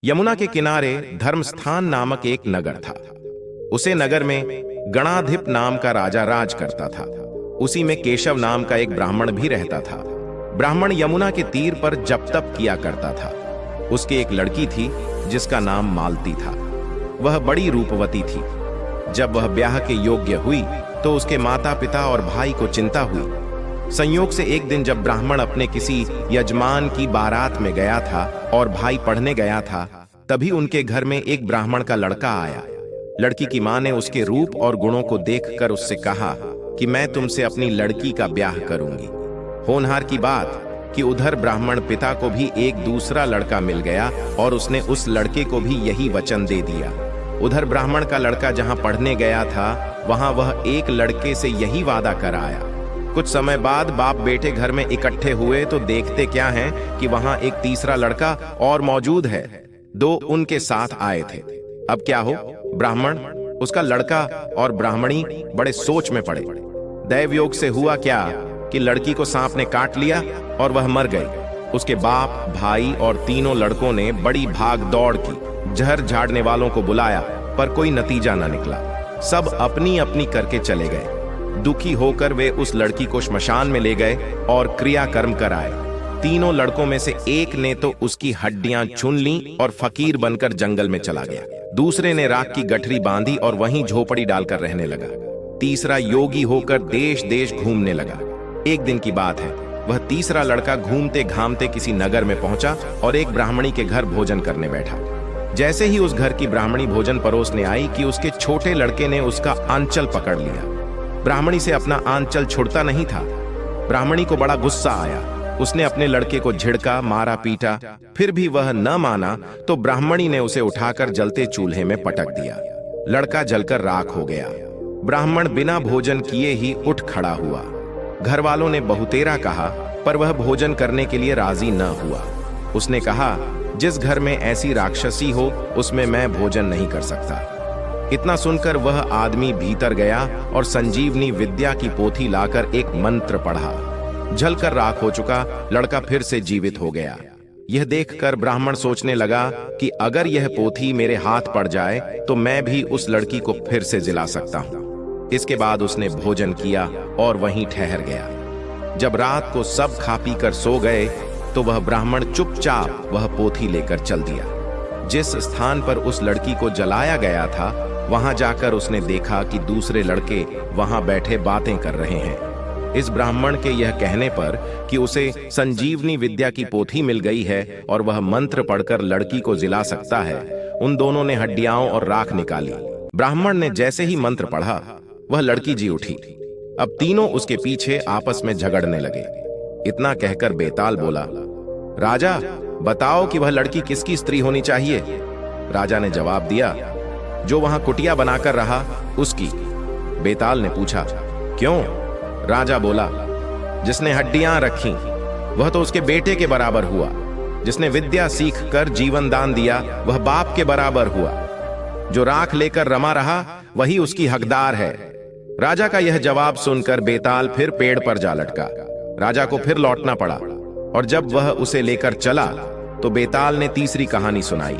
यमुना के किनारे धर्मस्थान नामक एक नगर था। उसे नगर में गणाधिप नाम का राजा राज करता था। उसी में केशव नाम का एक ब्राह्मण भी रहता था। ब्राह्मण यमुना के तीर पर जप तप किया करता था। उसकी एक लड़की थी जिसका नाम मालती था। वह बड़ी रूपवती थी। जब वह ब्याह के योग्य हुई तो उसके माता पिता और भाई को चिंता हुई। संयोग से एक दिन जब ब्राह्मण अपने किसी यजमान की बारात में गया था और भाई पढ़ने गया था, तभी उनके घर में एक ब्राह्मण का लड़का आया। लड़की की मां ने उसके रूप और गुणों को देखकर उससे कहा कि मैं तुमसे अपनी लड़की का ब्याह करूंगी। होनहार की बात कि उधर ब्राह्मण पिता को भी एक दूसरा लड़का मिल गया और उसने उस लड़के को भी यही वचन दे दिया। उधर ब्राह्मण का लड़का जहां पढ़ने गया था वहां वह एक लड़के से यही वादा कर आया। कुछ समय बाद बाप बेटे घर में इकट्ठे हुए तो देखते क्या है कि वहां एक तीसरा लड़का और मौजूद है। दो उनके साथ आए थे। अब क्या हो, ब्राह्मण, उसका लड़का और ब्राह्मणी बड़े सोच में पड़े। दैव योग से हुआ क्या कि लड़की को सांप ने काट लिया और वह मर गई। उसके बाप, भाई और तीनों लड़कों ने बड़ी भाग दौड़ की। जहर झाड़ने वालों को बुलाया पर कोई नतीजा न निकला। सब अपनी अपनी करके चले गए। दुखी होकर वे उस लड़की को श्मशान में ले गए और क्रियाकर्म कराए। तीनों लड़कों में से एक ने तो उसकी हड्डियां चुन ली और फकीर बनकर जंगल में चला गया। दूसरे ने राख की गठरी बांधी और वहीं झोपड़ी डालकर रहने लगा। तीसरा योगी होकर देश देश घूमने लगा। एक दिन की बात है, वह तीसरा लड़का घूमते घामते किसी नगर में पहुंचा और एक ब्राह्मणी के घर भोजन करने बैठा। जैसे ही उस घर की ब्राह्मणी भोजन परोसने आई कि उसके छोटे लड़के ने उसका आंचल पकड़ लिया। ब्राह्मणी से अपना आंचल छुड़ता नहीं था। ब्राह्मणी को बड़ा गुस्सा आया। उसने अपने लड़के को झिड़का, मारा, पीटा। फिर भी वह न माना तो ब्राह्मणी ने उसे उठाकर जलते चूल्हे में पटक दिया। लड़का जलकर राख हो गया। ब्राह्मण बिना भोजन किए ही उठ खड़ा हुआ। घर वालों ने बहुतेरा कहा पर वह भोजन करने के लिए राजी न हुआ। उसने कहा, जिस घर में ऐसी राक्षसी हो उसमें मैं भोजन नहीं कर सकता। इतना सुनकर वह आदमी भीतर गया और संजीवनी विद्या की पोथी लाकर एक मंत्र पढ़ा। जलकर राख हो चुका लड़का फिर से जीवित हो गया। यह देखकर ब्राह्मण सोचने लगा कि अगर यह पोथी मेरे हाथ पड़ जाए तो मैं भी उस लड़की को फिर से जिला सकता हूं। इसके बाद उसने भोजन किया और वहीं ठहर गया। जब रात को सब खा पी कर सो गए तो वह ब्राह्मण चुपचाप वह पोथी लेकर चल दिया। जिस स्थान पर उस लड़की को जलाया गया था वहां जाकर उसने देखा कि दूसरे लड़के वहां बैठे बातें कर रहे हैं। इस ब्राह्मण के यह कहने पर कि उसे संजीवनी विद्या की पोथी मिल गई है और वह मंत्र पढ़कर लड़की को जिला सकता है, उन दोनों ने हड्डियां और राख निकाली। ब्राह्मण ने जैसे ही मंत्र पढ़ा वह लड़की जी उठी। अब तीनों उसके पीछे आपस में झगड़ने लगे। इतना कहकर बेताल बोला, राजा बताओ कि वह लड़की किसकी स्त्री होनी चाहिए। राजा ने जवाब दिया, जो वहां कुटिया बनाकर रहा उसकी। बेताल ने पूछा, क्यों? राजा बोला, जिसने हड्डियां रखी वह तो उसके बेटे के बराबर हुआ। जिसने विद्या सीखकर जीवन दान दिया वह बाप के बराबर हुआ। जो राख लेकर रमा रहा वही उसकी हकदार है। राजा का यह जवाब सुनकर बेताल फिर पेड़ पर जा लटका। राजा को फिर लौटना पड़ा और जब वह उसे लेकर चला तो बेताल ने तीसरी कहानी सुनाई।